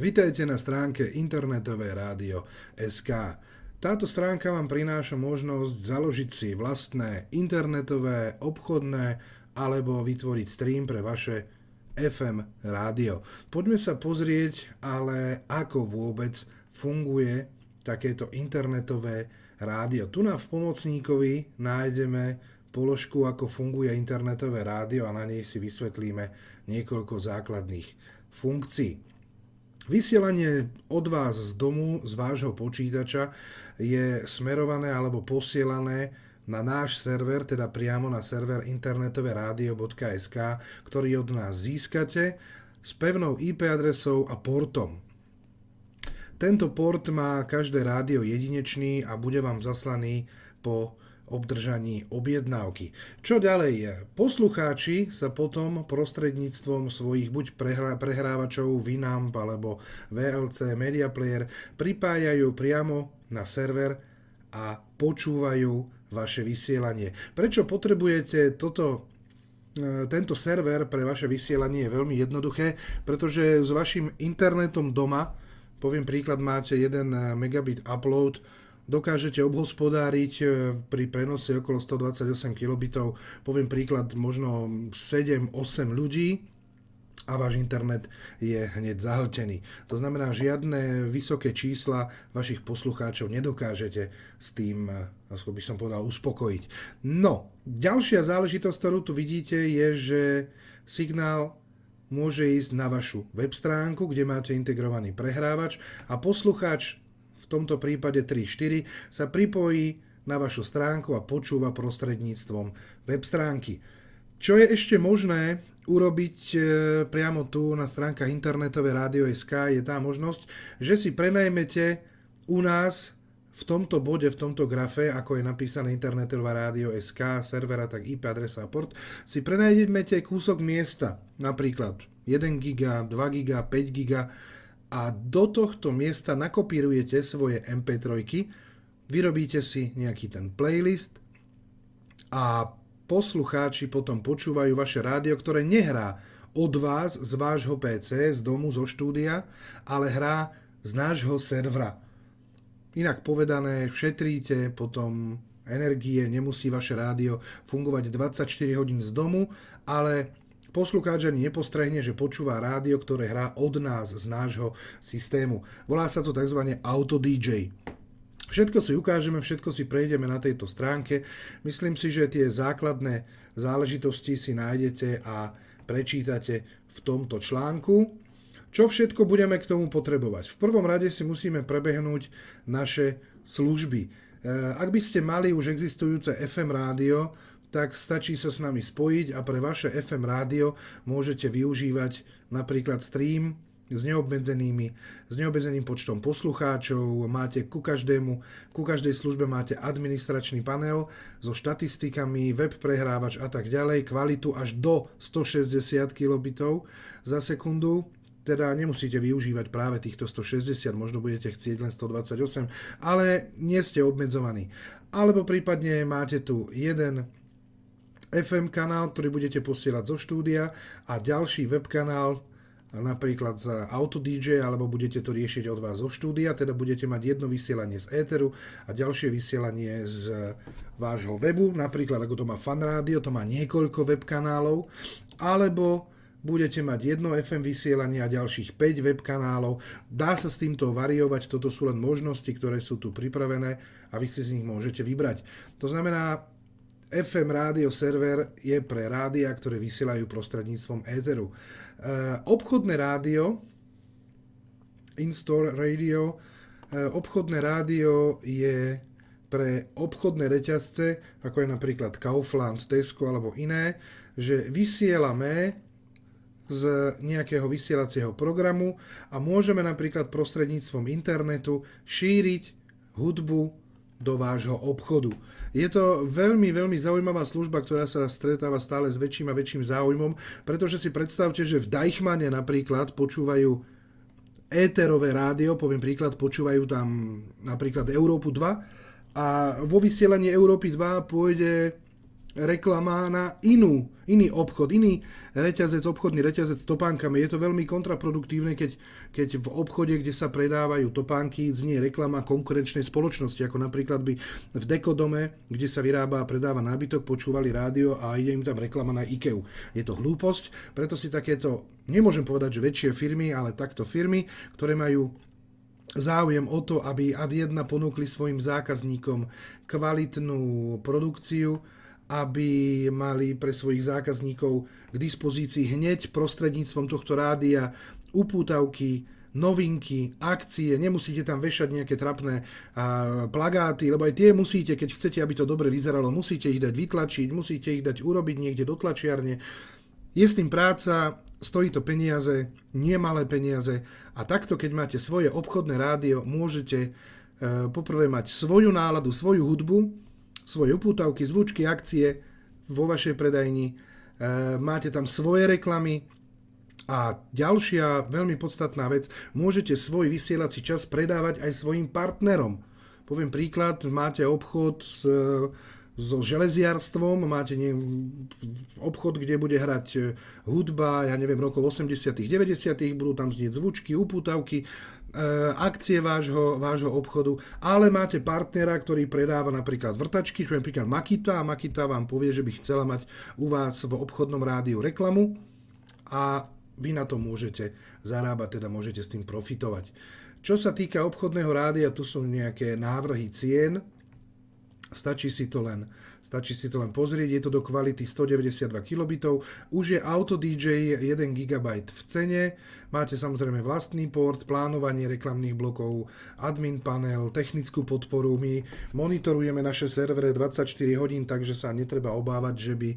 Vitajte na stránke internetové rádio.sk. Táto stránka vám prináša možnosť založiť si vlastné internetové, obchodné alebo vytvoriť stream pre vaše FM rádio. Poďme sa pozrieť, ale ako vôbec funguje takéto internetové rádio. Tu v pomocníkovi nájdeme položku, ako funguje internetové rádio a na nej si vysvetlíme niekoľko základných funkcií. Vysielanie od vás z domu, z vášho počítača je smerované alebo posielané na náš server, teda priamo na server internetovéradio.sk, ktorý od nás získate s pevnou IP adresou a portom. Tento port má každé rádio jedinečný a bude vám zaslaný po obdržaní objednávky. Čo ďalej je? Poslucháči sa potom prostredníctvom svojich buď prehrávačov Winamp alebo VLC Media Player pripájajú priamo na server a počúvajú vaše vysielanie. Prečo potrebujete tento server pre vaše vysielanie je veľmi jednoduché, pretože s vašim internetom doma, poviem príklad, máte 1 megabit upload, dokážete obhospodáriť pri prenose okolo 128 kilobitov, poviem príklad, možno 7-8 ľudí a váš internet je hneď zahltený. To znamená, žiadne vysoké čísla vašich poslucháčov nedokážete s tým, ako by som povedal, uspokojiť. No, ďalšia záležitosť, ktorú tu vidíte, je, že signál môže ísť na vašu web stránku, kde máte integrovaný prehrávač a poslucháč v tomto prípade 3.4 sa pripojí na vašu stránku a počúva prostredníctvom web stránky. Čo je ešte možné urobiť priamo tu na stránkach internetové rádio.sk je tá možnosť, že si prenajmete u nás v tomto bode, v tomto grafe, ako je napísané internetové rádio.sk, servera, tak IP adresa a port, si prenajmete kúsok miesta, napríklad 1 giga, 2 giga, 5 giga, a do tohto miesta nakopírujete svoje MP3, vyrobíte si nejaký ten playlist a poslucháči potom počúvajú vaše rádio, ktoré nehrá od vás z vášho PC, z domu, zo štúdia, ale hrá z nášho servera. Inak povedané, šetríte potom energie, nemusí vaše rádio fungovať 24 hodín z domu, ale poslucháč ani nepostrehne, že počúva rádio, ktoré hrá od nás z nášho systému. Volá sa to tzv. Auto DJ. Všetko si ukážeme, všetko si prejdeme na tejto stránke. Myslím si, že tie základné záležitosti si nájdete a prečítate v tomto článku. Čo všetko budeme k tomu potrebovať? V prvom rade si musíme prebehnúť naše služby. Ak by ste mali už existujúce FM rádio, tak stačí sa s nami spojiť a pre vaše FM rádio môžete využívať napríklad stream s neobmedzeným počtom poslucháčov, máte ku každej službe máte administračný panel so štatistikami, web prehrávač a tak ďalej, kvalitu až do 160 kilobitov za sekundu. Teda nemusíte využívať práve týchto 160, možno budete chcieť len 128, ale nie ste obmedzovaní. Alebo prípadne máte tu jeden FM kanál, ktorý budete posielať zo štúdia a ďalší web kanál, napríklad za Auto DJ, alebo budete to riešiť od vás zo štúdia, teda budete mať jedno vysielanie z éteru a ďalšie vysielanie z vášho webu, napríklad ako to má Fan Rádio, to má niekoľko web kanálov, alebo budete mať jedno FM vysielanie a ďalších 5 web kanálov. Dá sa s týmto variovať, toto sú len možnosti, ktoré sú tu pripravené a vy si z nich môžete vybrať. To znamená, FM rádio server je pre rádia, ktoré vysielajú prostredníctvom éteru. Obchodné rádio, in-store radio, obchodné rádio je pre obchodné reťazce, ako je napríklad Kaufland, Tesco alebo iné, že vysielame z nejakého vysielacieho programu a môžeme napríklad prostredníctvom internetu šíriť hudbu do vášho obchodu. Je to veľmi, veľmi zaujímavá služba, ktorá sa stretáva stále s väčším a väčším záujmom, pretože si predstavte, že v Deichmane napríklad počúvajú éterové rádio, poviem príklad, počúvajú tam napríklad Európu 2 a vo vysielaní Európy 2 pôjde reklama na iný obchod, iný reťazec, obchodný reťazec s topánkami. Je to veľmi kontraproduktívne, keď v obchode, kde sa predávajú topánky, znie reklama konkurenčnej spoločnosti, ako napríklad by v Dekodome, kde sa vyrába a predáva nábytok, počúvali rádio a ide im tam reklama na IKEA. Je to hlúposť, preto si takéto, nemôžem povedať, že väčšie firmy, ale takto firmy, ktoré majú záujem o to, aby ad jedna ponúkli svojim zákazníkom kvalitnú produkciu, aby mali pre svojich zákazníkov k dispozícii hneď prostredníctvom tohto rádia upútavky, novinky, akcie, nemusíte tam vešať nejaké trapné plagáty, lebo aj tie musíte, keď chcete, aby to dobre vyzeralo, musíte ich dať vytlačiť, musíte ich dať urobiť niekde do tlačiarne. Je s tým práca, stojí to peniaze, nie malé peniaze a takto, keď máte svoje obchodné rádio, môžete poprvé mať svoju náladu, svoju hudbu, svoje upútavky, zvučky, akcie vo vašej predajni, máte tam svoje reklamy a ďalšia veľmi podstatná vec, môžete svoj vysielací čas predávať aj svojim partnerom. Poviem príklad, máte obchod so železiarstvom, máte obchod, kde bude hrať hudba, ja neviem, rokov 80 90 budú tam znieť zvučky, upútavky, akcie vášho obchodu, ale máte partnera, ktorý predáva napríklad vrtačky, čo je napríklad Makita a Makita vám povie, že by chcela mať u vás v obchodnom rádiu reklamu a vy na to môžete zarábať, teda môžete s tým profitovať. Čo sa týka obchodného rádia, tu sú nejaké návrhy cien. Stačí si to len pozrieť, je to do kvality 192 kilobitov, už je Auto DJ 1 GB v cene, máte samozrejme vlastný port, plánovanie reklamných blokov, admin panel, technickú podporu, my monitorujeme naše servere 24 hodín, takže sa netreba obávať, že by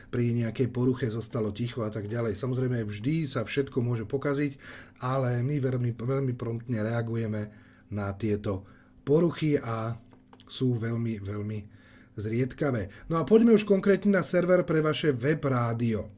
pri nejakej poruche zostalo ticho a tak ďalej. Samozrejme vždy sa všetko môže pokaziť, ale my veľmi promptne reagujeme na tieto poruchy a sú veľmi, veľmi zriedkavé. No a poďme už konkrétne na server pre vaše web rádio,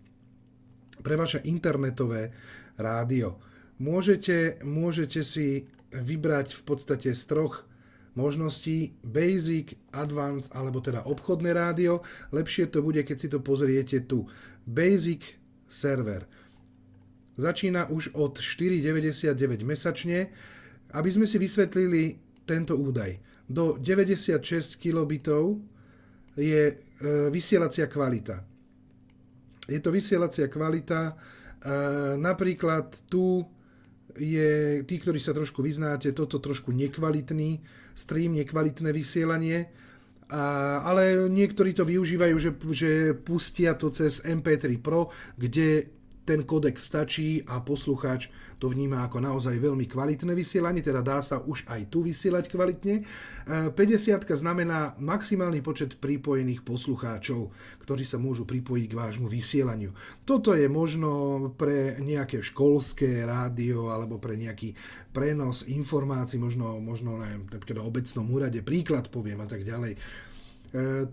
pre vaše internetové rádio. Môžete si vybrať v podstate z troch možností: Basic, Advanced alebo teda obchodné rádio. Lepšie to bude, keď si to pozriete tu. Basic server. Začína už od 4,99 mesačne. Aby sme si vysvetlili tento údaj. Do 96 kilobitov je vysielacia kvalita. Je to vysielacia kvalita, napríklad tu je, tí, ktorí sa trošku vyznáte, toto trošku nekvalitný stream, nekvalitné vysielanie, ale niektorí to využívajú, že pustia to cez MP3 Pro, kde ten kodek stačí a poslucháč to vníma ako naozaj veľmi kvalitné vysielanie, teda dá sa už aj tu vysielať kvalitne. 50 znamená maximálny počet pripojených poslucháčov, ktorí sa môžu pripojiť k vášmu vysielaniu. Toto je možno pre nejaké školské rádio alebo pre nejaký prenos informácií, možno napríklad o obecnom úrade, príklad poviem a tak ďalej.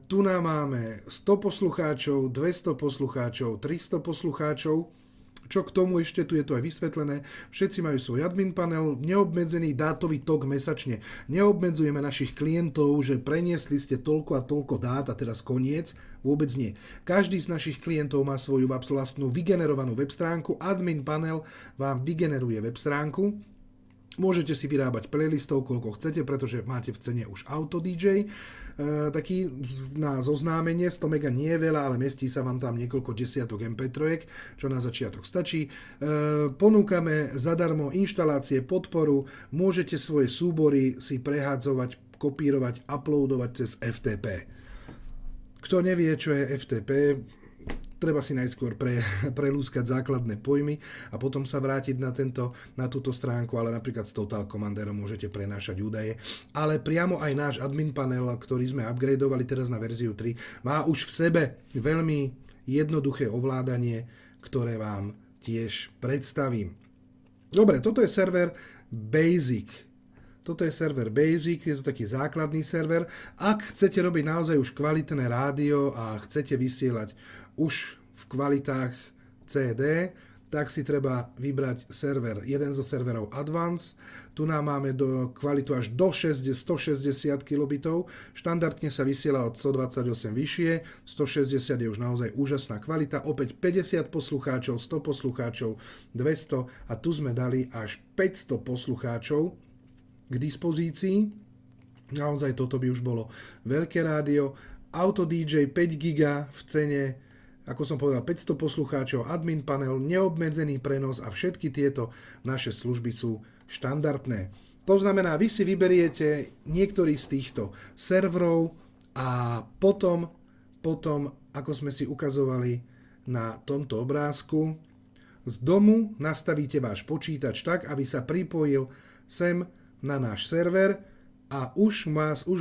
Tu nám máme 100 poslucháčov, 200 poslucháčov, 300 poslucháčov. Čo k tomu ešte, tu je to aj vysvetlené. Všetci majú svoj admin panel, neobmedzený dátový tok mesačne. Neobmedzujeme našich klientov, že preniesli ste toľko a toľko dát a teraz koniec. Vôbec nie. Každý z našich klientov má svoju vlastnú vygenerovanú web stránku. Admin panel vám vygeneruje web stránku. Môžete si vyrábať playlistov, koľko chcete, pretože máte v cene už Auto DJ. Taký na zoznámenie, 100 mega nie je veľa, ale mestí sa vám tam niekoľko desiatok MP3, čo na začiatok stačí. Ponúkame zadarmo inštalácie, podporu, môžete svoje súbory si prehádzovať, kopírovať, uploadovať cez FTP. Kto nevie, čo je FTP, treba si najskôr prelúskať základné pojmy a potom sa vrátiť na túto stránku, ale napríklad s Total Commanderom môžete prenášať údaje. Ale priamo aj náš admin panel, ktorý sme upgradeovali teraz na verziu 3, má už v sebe veľmi jednoduché ovládanie, ktoré vám tiež predstavím. Dobre, toto je server Basic. Toto je server Basic, je to taký základný server. Ak chcete robiť naozaj už kvalitné rádio a chcete vysielať už v kvalitách CD, tak si treba vybrať server, jeden zo serverov Advance. Tu nám máme kvalitu až do 160 kilobitov. Štandardne sa vysiela od 128 vyššie, 160 je už naozaj úžasná kvalita. Opäť 50 poslucháčov, 100 poslucháčov, 200 a tu sme dali až 500 poslucháčov k dispozícii. Naozaj toto by už bolo veľké rádio. Auto DJ 5 GB v cene, ako som povedal, 500 poslucháčov, admin panel, neobmedzený prenos a všetky tieto naše služby sú štandardné. To znamená, vy si vyberiete niektorý z týchto serverov a potom, ako sme si ukazovali na tomto obrázku, z domu nastavíte váš počítač tak, aby sa pripojil sem na náš server a už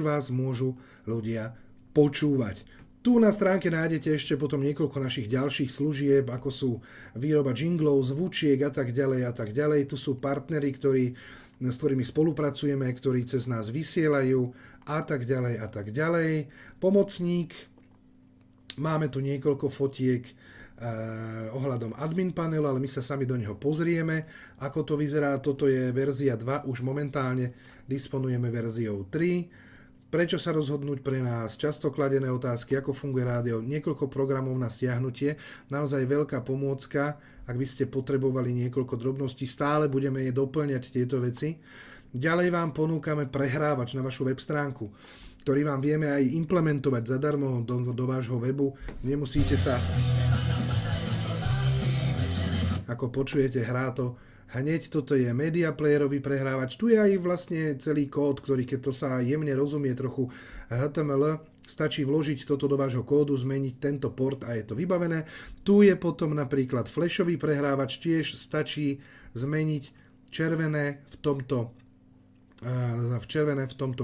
vás môžu ľudia počúvať. Tu na stránke nájdete ešte potom niekoľko našich ďalších služieb, ako sú výroba jinglov, zvučiek a tak ďalej a tak ďalej. Tu sú partneri, s ktorými spolupracujeme, ktorí cez nás vysielajú a tak ďalej a tak ďalej. Pomocník, máme tu niekoľko fotiek ohľadom admin panelu, ale my sa sami do neho pozrieme, ako to vyzerá. Toto je verzia 2, už momentálne disponujeme verziou 3. Prečo sa rozhodnúť pre nás? Často kladené otázky, ako funguje rádio, niekoľko programov na stiahnutie, naozaj veľká pomôcka, ak by ste potrebovali niekoľko drobností, stále budeme doplňať tieto veci. Ďalej vám ponúkame prehrávač na vašu web stránku, ktorý vám vieme aj implementovať zadarmo do vášho webu. Nemusíte sa, ako počujete, hrá to hneď. Toto je media playerový prehrávač. Tu je aj vlastne celý kód, ktorý, keď to sa jemne rozumie trochu HTML, stačí vložiť toto do vášho kódu, zmeniť tento port a je to vybavené. Tu je potom napríklad flashový prehrávač, tiež stačí zmeniť červené v tomto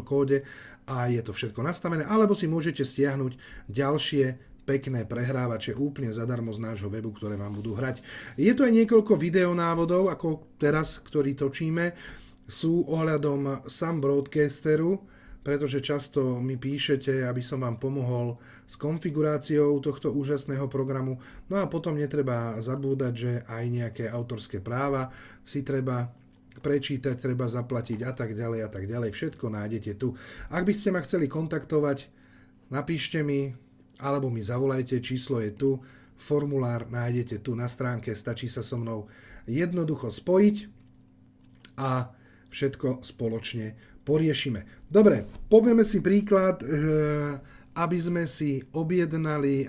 kóde a je to všetko nastavené. Alebo si môžete stiahnuť ďalšie pekné prehrávače úplne zadarmo z nášho webu, ktoré vám budú hrať. Je to aj niekoľko videonávodov, ako teraz, ktorý točíme, sú ohľadom Sam Broadcasteru, pretože často mi píšete, aby som vám pomohol s konfiguráciou tohto úžasného programu. No a potom netreba zabúdať, že aj nejaké autorské práva si treba prečítať, treba zaplatiť a tak ďalej a tak ďalej. Všetko nájdete tu. Ak by ste ma chceli kontaktovať, napíšte mi, alebo mi zavolajte, číslo je tu, formulár nájdete tu na stránke, stačí sa so mnou jednoducho spojiť a všetko spoločne poriešime. Dobre, povieme si príklad, aby sme si objednali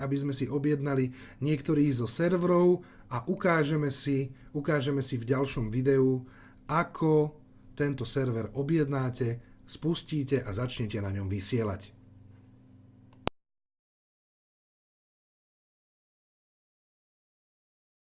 niektorý zo serverov a ukážeme si v ďalšom videu, ako tento server objednáte, spustíte a začnete na ňom vysielať.